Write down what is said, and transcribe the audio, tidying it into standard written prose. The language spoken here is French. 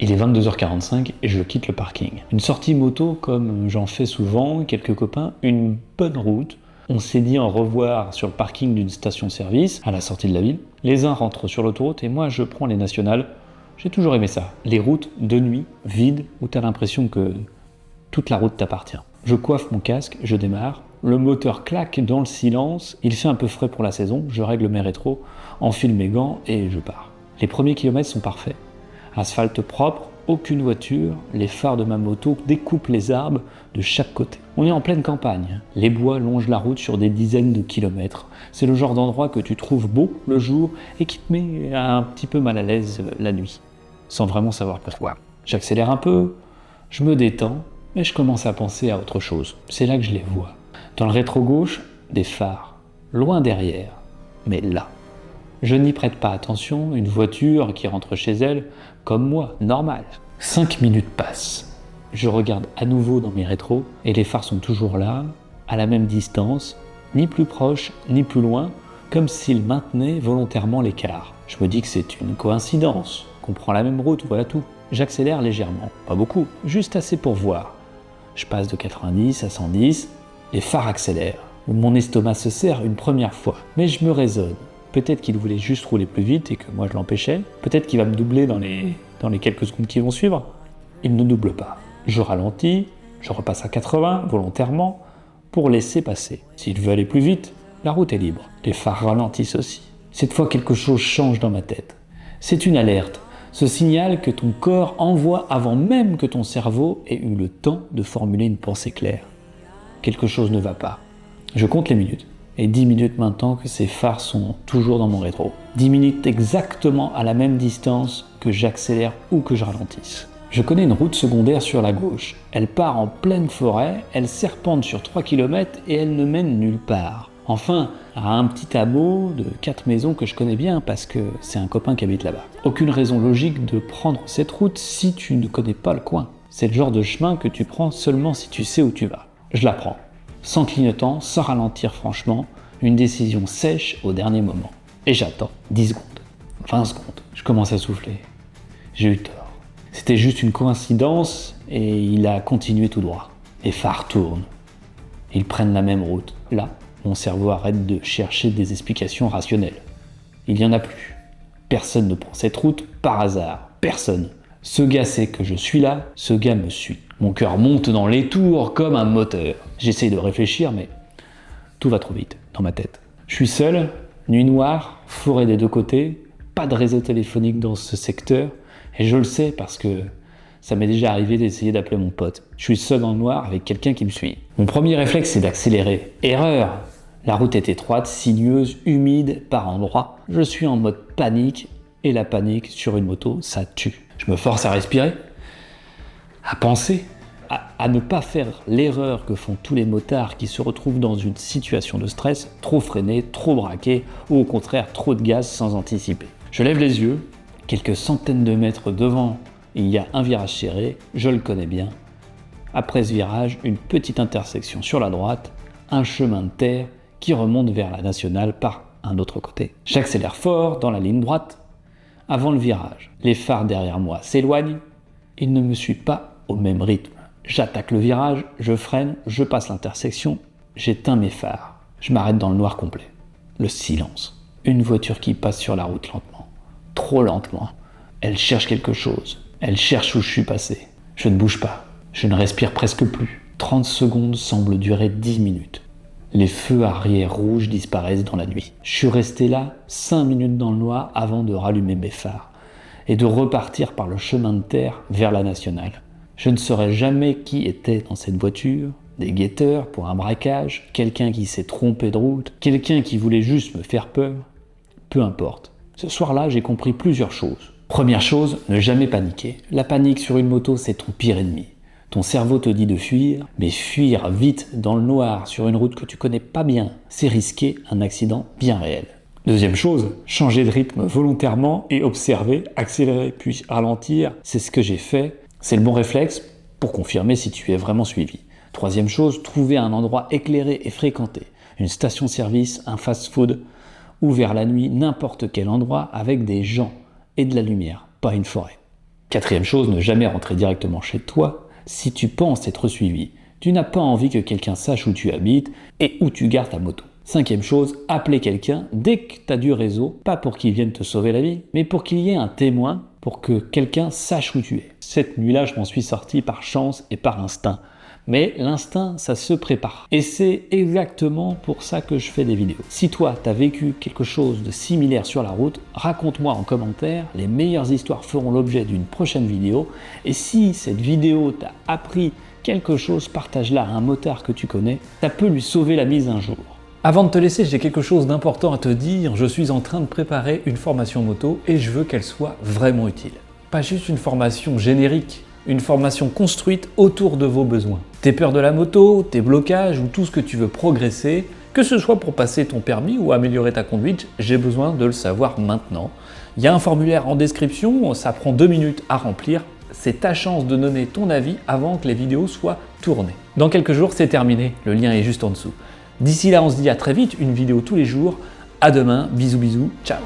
Il est 22h45 et je quitte le parking. Une sortie moto comme j'en fais souvent, quelques copains, une bonne route. On s'est dit au revoir sur le parking d'une station-service à la sortie de la ville. Les uns rentrent sur l'autoroute et moi je prends les nationales. J'ai toujours aimé ça. Les routes de nuit, vides, où t'as l'impression que toute la route t'appartient. Je coiffe mon casque, je démarre. Le moteur claque dans le silence. Il fait un peu frais pour la saison. Je règle mes rétros, enfile mes gants et je pars. Les premiers kilomètres sont parfaits. Asphalte propre, aucune voiture, les phares de ma moto découpent les arbres de chaque côté. On est en pleine campagne, les bois longent la route sur des dizaines de kilomètres. C'est le genre d'endroit que tu trouves beau le jour et qui te met un petit peu mal à l'aise la nuit, sans vraiment savoir pourquoi. J'accélère un peu, je me détends, mais je commence à penser à autre chose. C'est là que je les vois. Dans le rétro gauche, des phares, loin derrière, mais là. Je n'y prête pas attention, une voiture qui rentre chez elle, comme moi, normal. 5 minutes passent. Je regarde à nouveau dans mes rétros et les phares sont toujours là, à la même distance, ni plus proche, ni plus loin, comme s'ils maintenaient volontairement l'écart. Je me dis que c'est une coïncidence, qu'on prend la même route, voilà tout. J'accélère légèrement, pas beaucoup, juste assez pour voir. Je passe de 90 à 110, les phares accélèrent. Mon estomac se serre une première fois, mais je me raisonne. Peut-être qu'il voulait juste rouler plus vite et que moi je l'empêchais. Peut-être qu'il va me doubler dans les quelques secondes qui vont suivre. Il ne double pas. Je ralentis, je repasse à 80 volontairement pour laisser passer. S'il veut aller plus vite, la route est libre. Les phares ralentissent aussi. Cette fois, quelque chose change dans ma tête. C'est une alerte. Ce signal que ton corps envoie avant même que ton cerveau ait eu le temps de formuler une pensée claire. Quelque chose ne va pas. Je compte les minutes. Et 10 minutes maintenant que ces phares sont toujours dans mon rétro. 10 minutes exactement à la même distance que j'accélère ou que je ralentisse. Je connais une route secondaire sur la gauche. Elle part en pleine forêt, elle serpente sur 3 km et elle ne mène nulle part. Enfin, à un petit hameau de 4 maisons que je connais bien parce que c'est un copain qui habite là-bas. Aucune raison logique de prendre cette route si tu ne connais pas le coin. C'est le genre de chemin que tu prends seulement si tu sais où tu vas. Je la prends. Sans clignotant, sans ralentir franchement, une décision sèche au dernier moment. Et j'attends 10 secondes, 20 secondes. Je commence à souffler. J'ai eu tort. C'était juste une coïncidence et il a continué tout droit. Les phares tournent. Ils prennent la même route. Là, mon cerveau arrête de chercher des explications rationnelles. Il n'y en a plus. Personne ne prend cette route par hasard. Personne. Ce gars sait que je suis là, ce gars me suit. Mon cœur monte dans les tours comme un moteur. J'essaye de réfléchir, mais tout va trop vite dans ma tête. Je suis seul, nuit noire, forêt des deux côtés, pas de réseau téléphonique dans ce secteur, et je le sais parce que ça m'est déjà arrivé d'essayer d'appeler mon pote. Je suis seul dans le noir avec quelqu'un qui me suit. Mon premier réflexe, c'est d'accélérer. Erreur! La route est étroite, sinueuse, humide par endroits. Je suis en mode panique, et la panique sur une moto, ça tue. Je me force à respirer, à penser, à ne pas faire l'erreur que font tous les motards qui se retrouvent dans une situation de stress, trop freinés, trop braqués, ou au contraire trop de gaz sans anticiper. Je lève les yeux, quelques centaines de mètres devant, il y a un virage serré, je le connais bien. Après ce virage, une petite intersection sur la droite, un chemin de terre qui remonte vers la nationale par un autre côté. J'accélère fort dans la ligne droite. Avant le virage, les phares derrière moi s'éloignent. Ils ne me suivent pas au même rythme. J'attaque le virage, je freine, je passe l'intersection, j'éteins mes phares. Je m'arrête dans le noir complet. Le silence. Une voiture qui passe sur la route lentement. Trop lentement. Elle cherche quelque chose. Elle cherche où je suis passé. Je ne bouge pas. Je ne respire presque plus. 30 secondes semblent durer 10 minutes. Les feux arrière rouges disparaissent dans la nuit. Je suis resté là 5 minutes dans le noir avant de rallumer mes phares et de repartir par le chemin de terre vers la nationale. Je ne saurais jamais qui était dans cette voiture, des guetteurs pour un braquage, quelqu'un qui s'est trompé de route, quelqu'un qui voulait juste me faire peur. Peu importe. Ce soir-là, j'ai compris plusieurs choses. Première chose, ne jamais paniquer. La panique sur une moto, c'est ton pire ennemi. Ton cerveau te dit de fuir, mais fuir vite dans le noir sur une route que tu connais pas bien, c'est risquer un accident bien réel. Deuxième chose, changer de rythme volontairement et observer, accélérer puis ralentir, c'est ce que j'ai fait. C'est le bon réflexe pour confirmer si tu es vraiment suivi. Troisième chose, trouver un endroit éclairé et fréquenté. Une station-service, un fast-food ou vers la nuit, n'importe quel endroit avec des gens et de la lumière, pas une forêt. Quatrième chose, ne jamais rentrer directement chez toi si tu penses être suivi. Tu n'as pas envie que quelqu'un sache où tu habites et où tu gares ta moto. Cinquième chose, appeler quelqu'un dès que tu as du réseau, pas pour qu'il vienne te sauver la vie, mais pour qu'il y ait un témoin, pour que quelqu'un sache où tu es. Cette nuit-là, je m'en suis sorti par chance et par instinct. Mais l'instinct, ça se prépare. Et c'est exactement pour ça que je fais des vidéos. Si toi, tu as vécu quelque chose de similaire sur la route, raconte-moi en commentaire. Les meilleures histoires feront l'objet d'une prochaine vidéo. Et si cette vidéo t'a appris quelque chose, partage-la à un motard que tu connais. Ça peut lui sauver la mise un jour. Avant de te laisser, j'ai quelque chose d'important à te dire. Je suis en train de préparer une formation moto et je veux qu'elle soit vraiment utile. Pas juste une formation générique. Une formation construite autour de vos besoins. Tes peurs de la moto, tes blocages ou tout ce que tu veux progresser, que ce soit pour passer ton permis ou améliorer ta conduite, j'ai besoin de le savoir maintenant. Il y a un formulaire en description, ça prend 2 minutes à remplir. C'est ta chance de donner ton avis avant que les vidéos soient tournées. Dans quelques jours, c'est terminé, le lien est juste en dessous. D'ici là, on se dit à très vite, une vidéo tous les jours. À demain, bisous bisous, ciao.